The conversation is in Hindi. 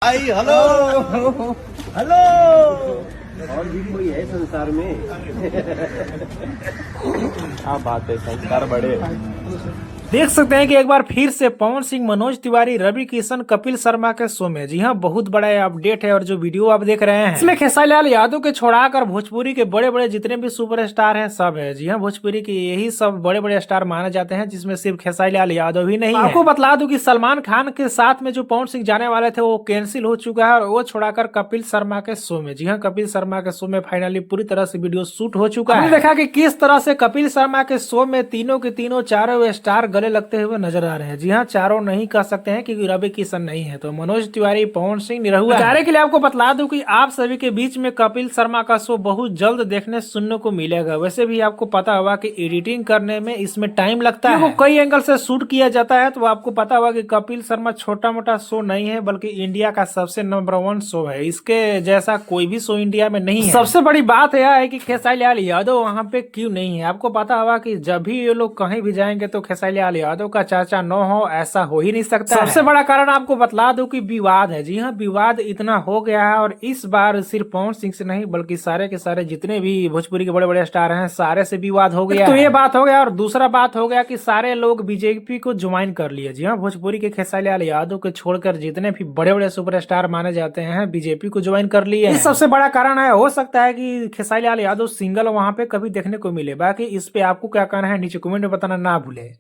आई हेलो हेलो और भी कोई है संसार में। क्या बात है, संस्कार बड़े। देख सकते हैं कि एक बार फिर से पवन सिंह, मनोज तिवारी, रवि किशन, कपिल शर्मा के शो में, जी हाँ, बहुत बड़ा अपडेट है। और जो वीडियो आप देख रहे हैं इसमें खेसारी लाल यादव के छोड़ाकर भोजपुरी के बड़े बड़े जितने भी सुपरस्टार हैं सब है। जी हाँ, भोजपुरी के यही सब बड़े बड़े स्टार माने जाते हैं, जिसमें सिर्फ खेसारी लाल यादव ही नहीं है। आपको बतला दूं कि सलमान खान के साथ में जो पवन सिंह जाने वाले थे वो कैंसिल हो चुका है, और वो छोड़ाकर कपिल शर्मा के शो में। जी हाँ, कपिल शर्मा के शो में फाइनली पूरी तरह से वीडियो शूट हो चुका है। देखा कि किस तरह से कपिल शर्मा के शो में तीनों के तीनों चारों स्टार गले लगते हुए नजर आ रहे हैं। जी हाँ, चारों नहीं कह सकते हैं क्योंकि रवि किशन नहीं है, तो मनोज तिवारी, पवन सिंह, निरहुआ है। के लिए आपको बतला दूं कि आप सभी के बीच में कपिल शर्मा का शो बहुत जल्द देखने सुनने को मिलेगा। वैसे भी आपको पता होगा कि एडिटिंग करने में इसमें टाइम लगता है, कई एंगल से शूट किया जाता है। तो आपको पता होगा कि कपिल शर्मा छोटा मोटा शो नहीं है, बल्कि इंडिया का सबसे नंबर 1 शो है। इसके जैसा कोई भी शो इंडिया में नहीं है। सबसे बड़ी बात यह है कि खेसारी लाल यादव वहाँ पे क्यों नहीं है। आपको पता होगा कि जब भी ये लोग कहीं भी जाएंगे तो खेसारी लाल यादव का चर्चा न हो, ऐसा हो ही नहीं सकता। सबसे बड़ा कारण आपको बतला दूं कि विवाद है। जी हाँ, विवाद इतना हो गया है, और इस बार सिर्फ पवन सिंह से नहीं बल्कि सारे के सारे जितने भी भोजपुरी के बड़े बड़े स्टार हैं सारे से विवाद हो गया। तो ये बात हो गया, और दूसरा बात हो गया कि सारे लोग बीजेपी को ज्वाइन कर लिए। जी हाँ, भोजपुरी के खेसारी लाल यादव को छोड़कर जितने भी बड़े बड़े सुपरस्टार माने जाते हैं बीजेपी को ज्वाइन कर लिए। इस सबसे बड़ा कारण है, हो सकता है कि खेसारी लाल यादव सिंगल वहां पे कभी देखने को मिले। बाकी इस पे आपको क्या कहना है नीचे कमेंट में बताना ना भूले।